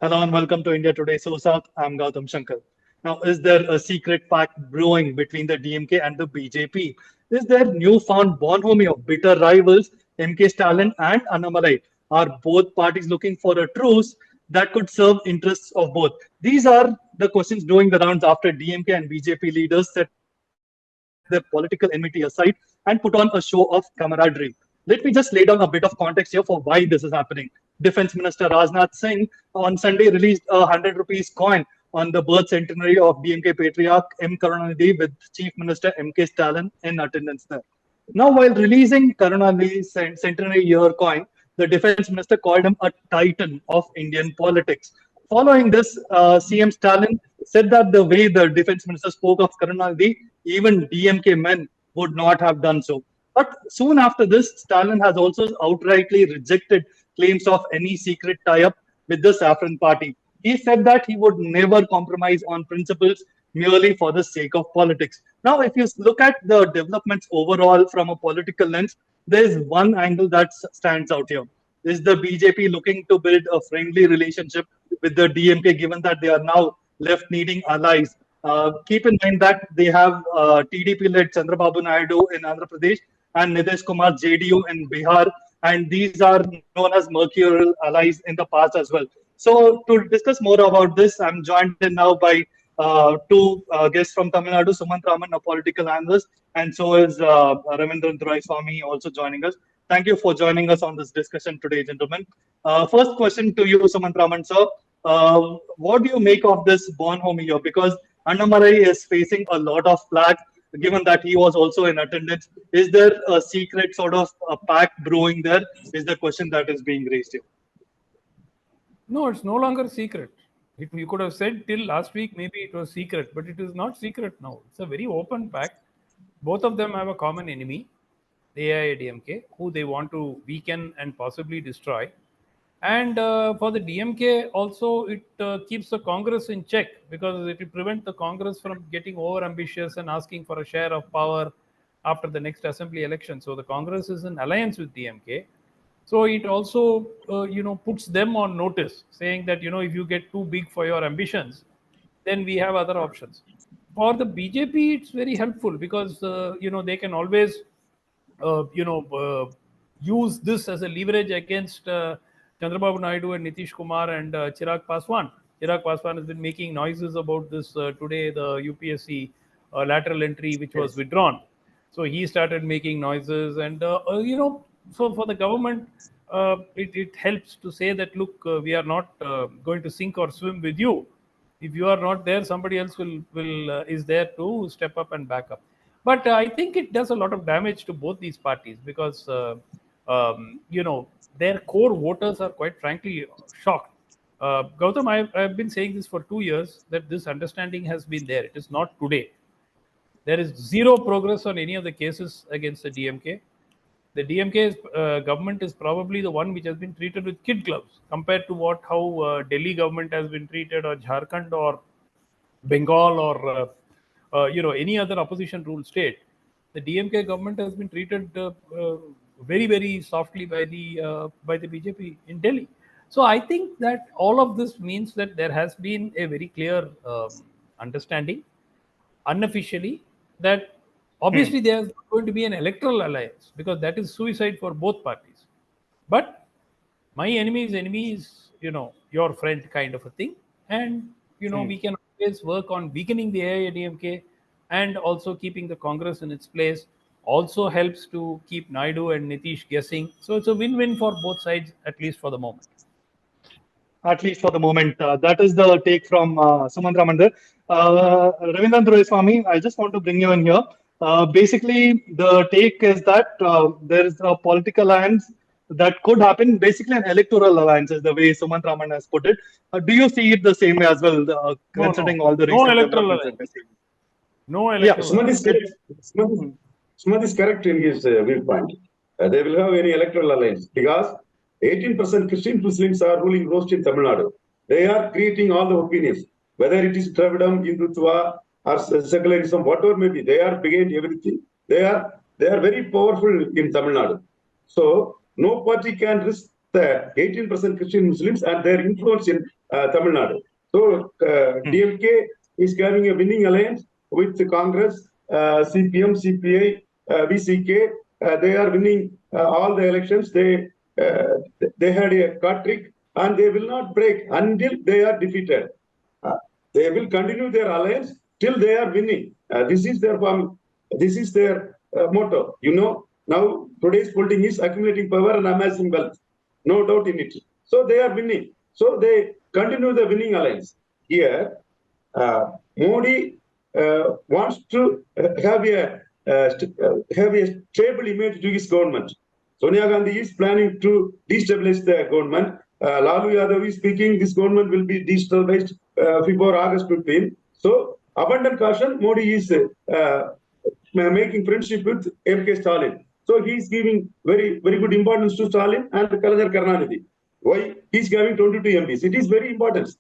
Hello and welcome to India Today SoSouth. I'm Gautam Shankar. Now, is there a secret pact brewing between the DMK and the BJP? Is there newfound bonhomie of bitter rivals, MK Stalin and Annamalai? Are both parties looking for a truce that could serve interests of both? These are the questions doing the rounds after DMK and BJP leaders set their political enmity aside and put on a show of camaraderie. Let me just lay down a bit of context here for why this is happening. Defense Minister Rajnath Singh on Sunday released a 100 rupees coin on the birth centenary of DMK patriarch M. Karunanidhi with Chief Minister MK Stalin in attendance there. Now, while releasing Karunanidhi's centenary year coin, the defense minister called him a titan of Indian politics. Following this, CM Stalin said that the way the defense minister spoke of Karunanidhi, even DMK men would not have done so. But soon after this, Stalin has also outrightly rejected claims of any secret tie-up with the Saffron Party. He said that he would never compromise on principles merely for the sake of politics. Now, if you look at the developments overall from a political lens, there is one angle that stands out here. Is the BJP looking to build a friendly relationship with the DMK, given that they are now left needing allies? Keep in mind that they have TDP-led Chandrababu Naidu in Andhra Pradesh and Nitish Kumar JDU in Bihar, and these are known as mercurial allies in the past as well. So, to discuss more about this, I'm joined in now by two guests from Tamil Nadu, Sumant Raman, a political analyst, and so is Ravindran Swamy also joining us. Thank you for joining us on this discussion today, gentlemen. First question to you, Sumant Raman, sir. What do you make of this Bonhomie here? Because Annamalai is facing a lot of flack, given that he was also in attendance. Is there a secret sort of a pact brewing there? Is the question that is being raised here? No, it's no longer secret. You could have said till last week maybe it was secret, but it is not secret now. It's a very open pact. Both of them have a common enemy, the AIADMK, who they want to weaken and possibly destroy. And for the DMK also, it keeps the Congress in check because it will prevent the Congress from getting over ambitious and asking for a share of power after the next assembly election. So the Congress is in alliance with DMK. So it also, puts them on notice, saying that, if you get too big for your ambitions, then we have other options. For the BJP, it's very helpful because, they can always, use this as a leverage against Chandrababu Naidu and Nitish Kumar and Chirag Paswan. Chirag Paswan has been making noises about this today, the UPSC lateral entry, which was withdrawn. So he started making noises and, so for the government, it helps to say that, look, we are not going to sink or swim with you. If you are not there, somebody else will is there to step up and back up. But I think it does a lot of damage to both these parties because, their core voters are quite frankly shocked. Gautam, I've been saying this for 2 years that this understanding has been there. It is not today. There is zero progress on any of the cases against the DMK. The DMK's government is probably the one which has been treated with kid gloves compared to how Delhi government has been treated, or Jharkhand, or Bengal, or any other opposition ruled state. The DMK government has been treated very, very softly by the BJP in Delhi. So I think that all of this means that there has been a very clear understanding, unofficially, that obviously there's going to be an electoral alliance because that is suicide for both parties. But my enemy's enemy is, your friend kind of a thing. And, we can always work on weakening the AIADMK and also keeping the Congress in its place. Also helps to keep Naidu and Nitish guessing. So it's a win-win for both sides, at least for the moment. At least for the moment. That is the take from Sumant Raman there. Ravindran Swamy, I just want to bring you in here. Basically, the take is that there is a political alliance that could happen, basically an electoral alliance is the way Sumant Raman has put it. Do you see it the same way as well, considering all the recent developments that we're seeing? No electoral. Sumant is correct in his viewpoint. They will have any electoral alliance because 18% Christian Muslims are ruling host in Tamil Nadu. They are creating all the opinions, whether it is Dravidam, Hindutva, or secularism, whatever may be. They are behind everything. They are very powerful in Tamil Nadu. So no party can risk the 18% Christian Muslims and their influence in Tamil Nadu. So DMK is having a winning alliance with the Congress, CPM, CPI, VCK. They are winning all the elections. They had a card trick, and they will not break until they are defeated. They will continue their alliance till they are winning. This is their motto. You know, now today's politics is accumulating power and amassing wealth. No doubt in it. So they are winning. So they continue the winning alliance. Here, Modi wants to have a stable image to his government. Sonia Gandhi is planning to destabilize the government. Lalu Yadav is speaking, this government will be destabilized before August 15. So, abundant caution, Modi is making friendship with MK Stalin. So, he is giving very good importance to Stalin and Karnataka. Why? He is giving 22 MPs. It is very important.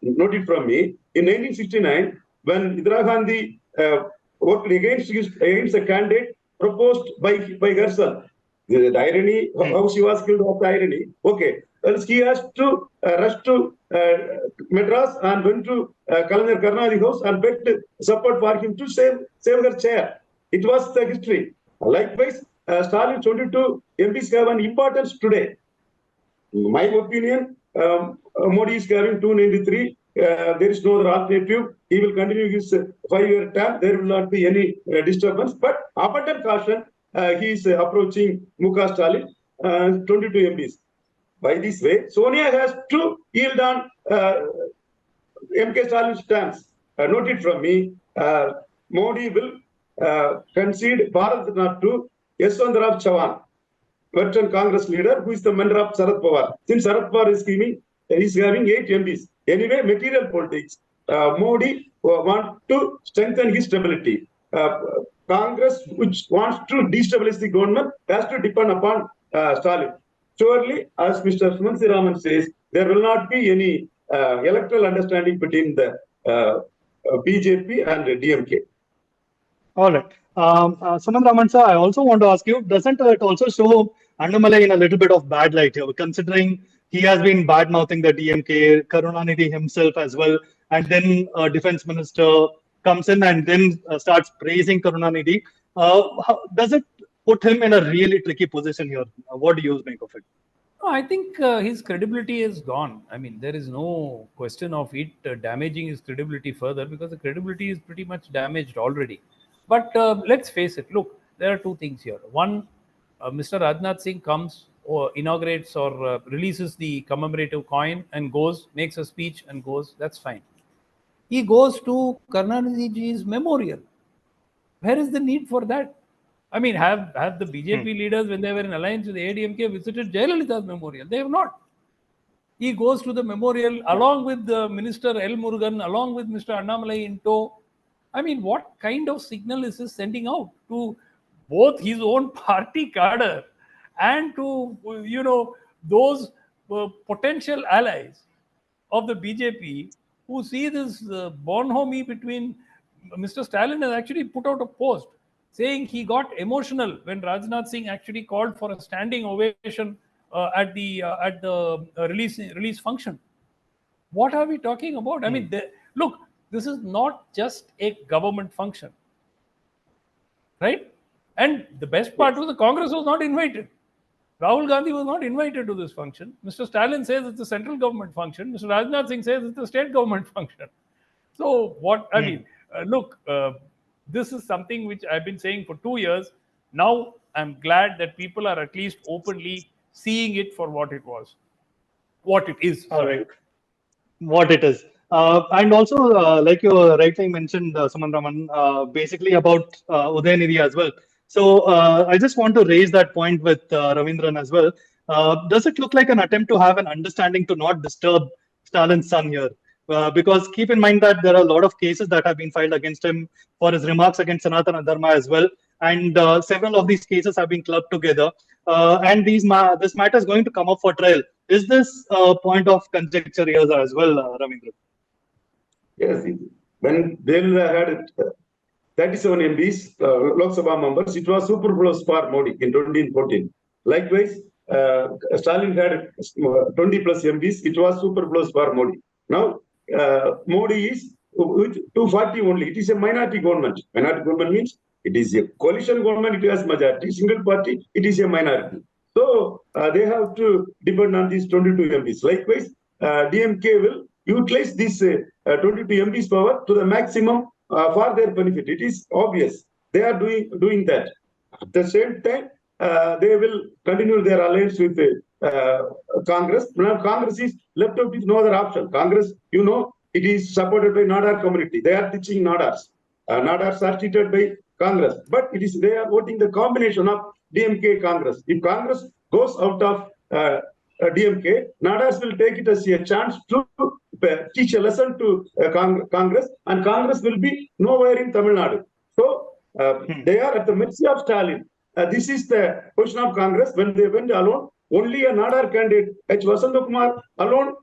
Note it from me. In 1969, when Indira Gandhi worked against a candidate proposed by herself, the irony, how she was killed of the irony. Okay, he has to rush to Madras and went to Karnataka house and begged support for him to save her chair. It was the history. Likewise, Stalin 22 MPs have an importance today. In my opinion, Modi is carrying 293. There is no other alternative. He will continue his 5-year term. There will not be any disturbance. But abundant caution, he is approaching MK Stalin, 22 MPs. By this way, Sonia has to yield on MK Stalin's stance. Note it from me. Modi will concede Bharat Ratna to Yashwantrao Chavan, veteran Congress leader, who is the mentor of Sharad Pawar. Since Sharad Pawar is having 8 MPs. Anyway, material politics. Modi wants to strengthen his stability. Congress, which wants to destabilize the government, has to depend upon Stalin. Surely, as Mr. Sumansi Raman says, there will not be any electoral understanding between the BJP and DMK. All right. Suman Raman sir, I also want to ask you, doesn't it also show Annamalai in a little bit of bad light here, considering he has been bad-mouthing the DMK, Karunanidhi himself as well, and then defense minister comes in and then starts praising Karunanidhi. Does it put him in a really tricky position here? What do you make of it? I think his credibility is gone. I mean, there is no question of it damaging his credibility further, because the credibility is pretty much damaged already. But let's face it. Look, there are two things here. One, Mr. Rajnath Singh comes or inaugurates or releases the commemorative coin and goes, makes a speech and goes. That's fine. He goes to Karunanidhi's memorial. Where is the need for that? I mean, have the BJP leaders, when they were in alliance with the AIADMK, visited Jayalalitha's memorial? They have not. He goes to the memorial along with the Minister L. Murugan, along with Mr. Annamalai in tow. I mean, what kind of signal is this sending out to both his own party cadre and to, those potential allies of the BJP who see this bonhomie between Mr. Stalin has actually put out a post saying he got emotional when Rajnath Singh actually called for a standing ovation at the release function. What are we talking about? I mean, look, this is not just a government function, right? And the best part was the Congress was not invited. Rahul Gandhi was not invited to this function. Mr. Stalin says it's a central government function. Mr. Rajnath Singh says it's a state government function. So what, I mean, look, this is something which I've been saying for 2 years. Now I'm glad that people are at least openly seeing it for what it was, what it is. All right. What it is. And also, like you rightly mentioned, Suman Raman, basically about Udayanidhi as well. So I just want to raise that point with Ravindran as well. Does it look like an attempt to have an understanding to not disturb Stalin's son here? Because keep in mind that there are a lot of cases that have been filed against him for his remarks against Sanatana Dharma as well. And several of these cases have been clubbed together. And this matter is going to come up for trial. Is this a point of conjecture here as well, Ravindran? Yes, when they had 37 MPs, Lok Sabha members, it was superfluous for Modi in 2014. Likewise, Stalin had 20 plus MPs. It was super close for Modi. Now, Modi is with 240 only. It is a minority government. Minority government means it is a coalition government. It has majority. Single party, it is a minority. So they have to depend on these 22 MPs. Likewise, DMK will utilize this 22 MPs power to the maximum for their benefit. It is obvious. They are doing that. At the same time, they will continue their alliance with Congress. Now, Congress is left out with no other option. Congress, it is supported by Nadar community. They are teaching Nadars. Nadars are treated by Congress, but they are voting the combination of DMK Congress. If Congress goes out of DMK, Nadars will take it as a chance to teach a lesson to Congress, and Congress will be nowhere in Tamil Nadu. So they are at the mercy of Stalin. This is the position of Congress when they went alone. Only a Nadar candidate, H. Vasantakumar, alone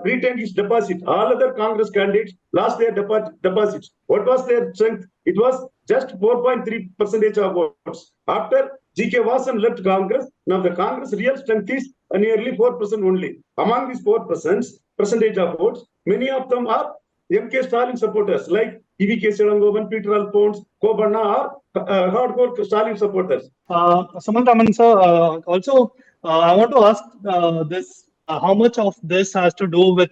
retained his deposit. All other Congress candidates lost their deposits. What was their strength? It was just 4.3% of votes. After G.K. Vasan left Congress, now the Congress real strength is nearly 4% only. Among these 4% of votes, many of them are MK Stalin supporters, like EVK Selangovan, Peter Alphonse, Kobanna are hardcore Stalin supporters. Sumant Raman sir, also I want to ask this: how much of this has to do with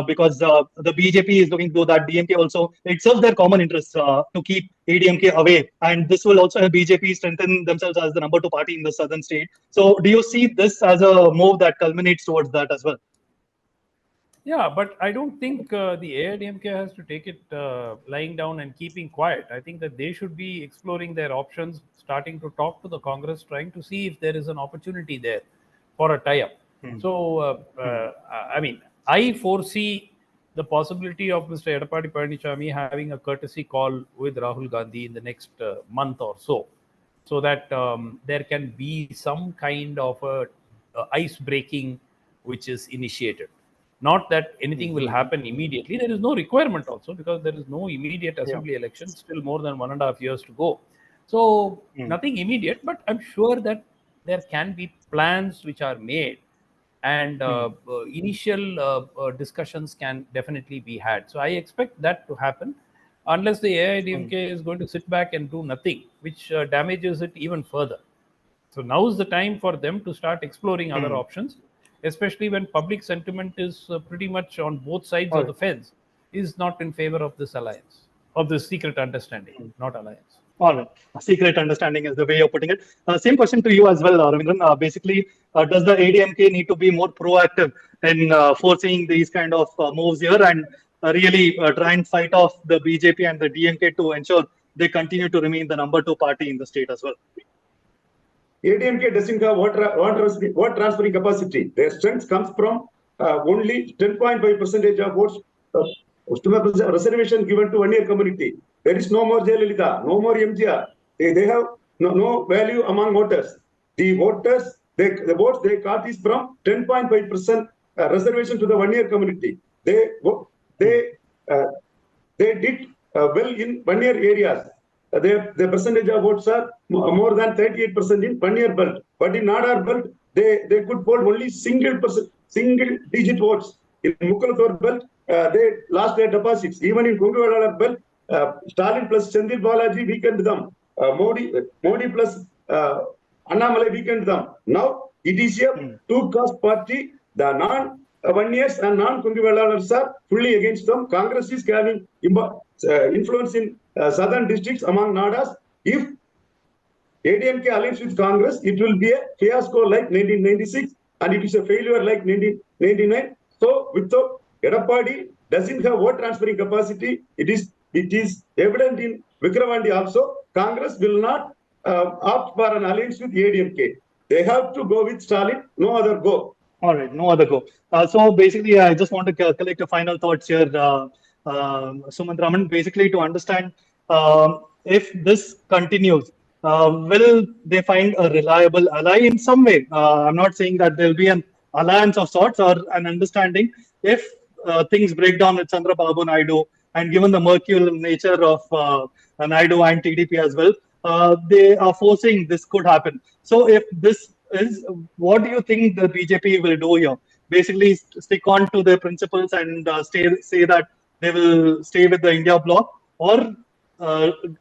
because the BJP is looking to do that, DMK also, it serves their common interests to keep ADMK away, and this will also help BJP strengthen themselves as the number 2 party in the southern state. So, do you see this as a move that culminates towards that as well? Yeah, but I don't think the AIADMK has to take it lying down and keeping quiet. I think that they should be exploring their options, starting to talk to the Congress, trying to see if there is an opportunity there for a tie-up. So, I mean, I foresee the possibility of Mr. Edappadi Palaniswamy having a courtesy call with Rahul Gandhi in the next month or so that there can be some kind of a ice-breaking which is initiated. Not that anything will happen immediately. There is no requirement also, because there is no immediate assembly election, still more than 1.5 years to go. So nothing immediate, but I'm sure that there can be plans which are made, and initial discussions can definitely be had. So I expect that to happen, unless the AIADMK is going to sit back and do nothing, which damages it even further. So now is the time for them to start exploring other options, especially when public sentiment is pretty much on both sides of the fence, is not in favor of this alliance, of this secret understanding, not alliance. All right. A secret understanding is the way you're putting it. Same question to you as well, Ravindran. Basically, does the ADMK need to be more proactive in foreseeing these kind of moves here and really try and fight off the BJP and the DMK to ensure they continue to remain the number 2 party in the state as well? ADMK doesn't have vote transferring capacity. Their strength comes from only 10.5% of votes reservation given to one-year community. There is no more Jayalalitha, no more MGR. They have no value among voters. The voters, the votes they got is from 10.5% reservation to the one-year community. They did well in one-year areas. The percentage of votes are more than 38% in one-year belt. But in Nadar belt, they could poll only single-digit votes. In Mukkalathur belt, they lost their deposits. Even in Kunguvedalar belt, Stalin plus Chandil Balaji weakened them. Modi plus Annamalai weakened them. Now it is a two-caste party. The non-one-years and non-Kunguvedalar's are fully against them. Congress is having influence in southern districts among Nadas. If ADMK allies with Congress, it will be a fiasco like 1996, and it is a failure like 1999. So, without Edappadi doesn't have vote transferring capacity, it is evident in Vikravandi also. Congress will not opt for an alliance with ADMK. They have to go with Stalin, no other go. All right, no other go. So basically, I just want to collect a final thoughts here, Sumant Raman, basically to understand if this continues, will they find a reliable ally in some way? I'm not saying that there'll be an alliance of sorts or an understanding. If things break down with Chandrababu Naidu, and given the mercurial nature of Naidu and TDP as well, they are forcing this could happen. So if this is what do you think the BJP will do here? Basically, stick on to their principles and say that they will stay with the India bloc, or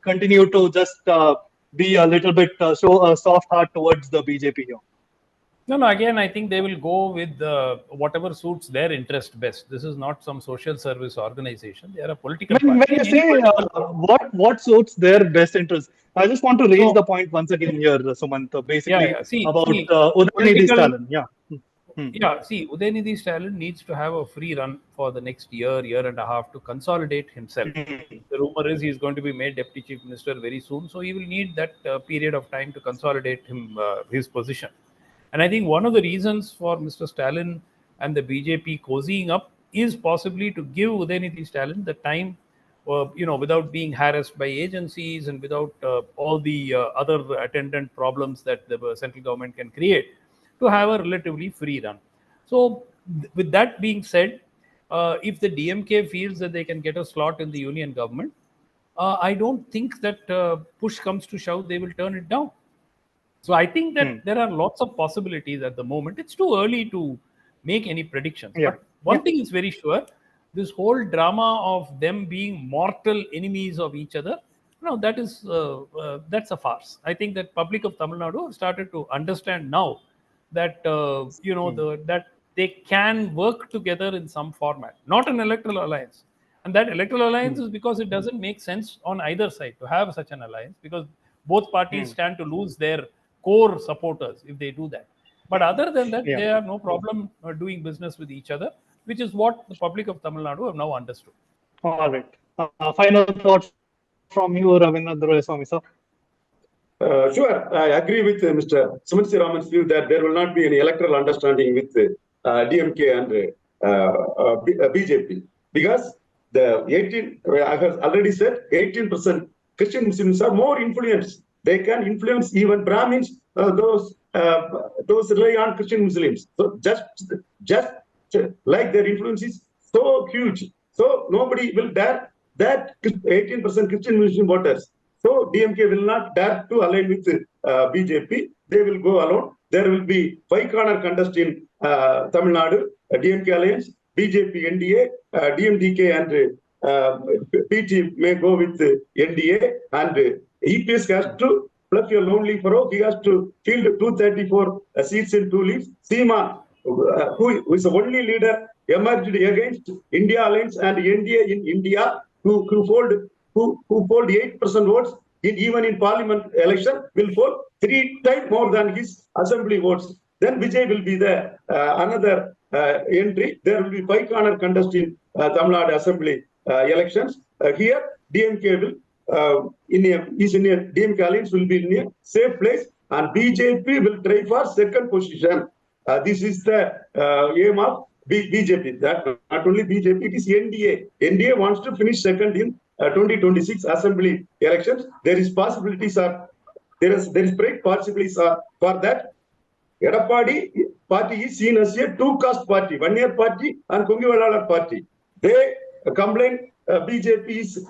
continue to just be a little bit show a soft heart towards the BJP here. No, no. Again, I think they will go with whatever suits their interest best. This is not some social service organization. They are a political When party, you and any say political. what suits their best interest, I just want to raise So, the point once again here, Sumant, yeah, basically yeah. See, about see, Udayanidhi political. Stalin. Yeah. Hmm. Yeah, see, Udayanidhi Stalin needs to have a free run for the next year, year and a half to consolidate himself. The rumor is he's going to be made deputy chief minister very soon, so he will need that period of time to consolidate his position. And I think one of the reasons for Mr. Stalin and the BJP cozying up is possibly to give Udayanidhi Stalin the time, without being harassed by agencies and without all the other attendant problems that the central government can create, to have a relatively free run. So, with that being said, if the DMK feels that they can get a slot in the union government, I don't think that push comes to shove, they will turn it down. So I think that there are lots of possibilities at the moment. It's too early to make any predictions. Yeah. But one thing is very sure: this whole drama of them being mortal enemies of each other, no, that's a farce. I think that public of Tamil Nadu have started to understand now that that they can work together in some format, not an electoral alliance. And that electoral alliance is because it doesn't make sense on either side to have such an alliance, because both parties stand to lose their core supporters if they do that. But other than that, Yeah. they have no problem doing business with each other, which is what the public of Tamil Nadu have now understood. All right. Final thoughts from you, Ravindra Swami, sir. Sure, I agree with Mr. Sumant Raman's view that there will not be any electoral understanding with DMK and BJP, because the 18, I have already said, 18% Christian Muslims are more influenced. They can influence even Brahmins, those rely on Christian Muslims. So just like their influence is so huge, so nobody will dare that 18% Christian Muslim voters. So DMK will not dare to align with BJP. They will go alone. There will be 5 corner contest in Tamil Nadu, DMK alliance, BJP, NDA, DMDK and PT may go with NDA, and EPS has to pluck your lonely furrow. He has to field 234 seats in 2 leagues. Seema, who is the only leader emerged against India alliance and NDA in India, who polled 8% votes even in parliament election, will poll 3 times more than his assembly votes. Then Vijay will be the another entry. There will be 5 corner contest in Tamil Nadu assembly elections. Here DMK will DMK alliance will be in a safe place, and BJP will try for second position. This is the aim of BJP. That not only BJP, it is NDA. NDA wants to finish second in 2026 assembly elections. There is great possibilities for that. Edapadi party is seen as a 2-caste party, 1-year party and Kongiwalalar party. They complain BJP is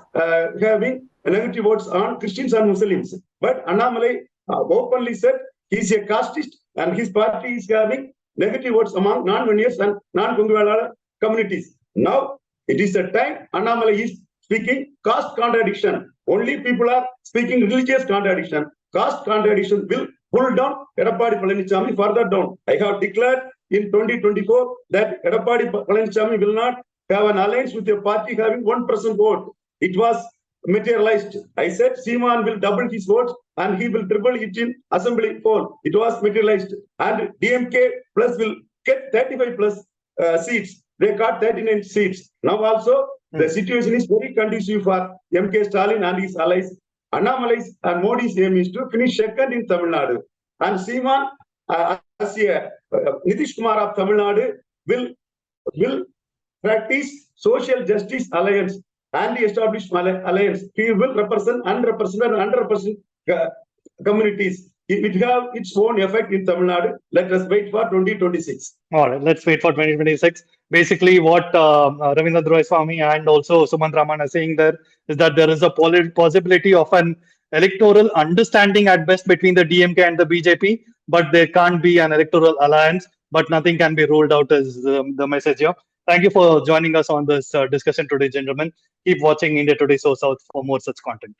having negative votes on Christians and Muslims. But Annamalai openly said he is a casteist and his party is having negative votes among non-1-years and non-Kongiwalalar communities. Now it is the time Annamalai is speaking caste contradiction. Only people are speaking religious contradiction. Caste contradiction will pull down Edappadi Palanichami further down. I have declared in 2024 that Edappadi Palanichami will not have an alliance with a party having 1% vote. It was materialized. I said Seeman will double his votes and he will triple it in assembly poll. It was materialized. And DMK plus will get 35 plus seats. They got 39 seats. Now also, the situation is very conducive for MK Stalin and his allies. Annamalai's and Modi's aim is to finish second in Tamil Nadu. And Seeman, as a Nitish Kumar of Tamil Nadu, will practice social justice alliance and the established alliance. He will represent unrepresented and underrepresented communities. It will have its own effect in Tamil Nadu. Let us wait for 2026. All right, let's wait for 2026. Basically, what Ravindra Swami and also Sumant Raman are saying there is that there is a possibility of an electoral understanding at best between the DMK and the BJP, but there can't be an electoral alliance, but nothing can be ruled out as the message here. Thank you for joining us on this discussion today, gentlemen. Keep watching India Today SoSouth for more such content.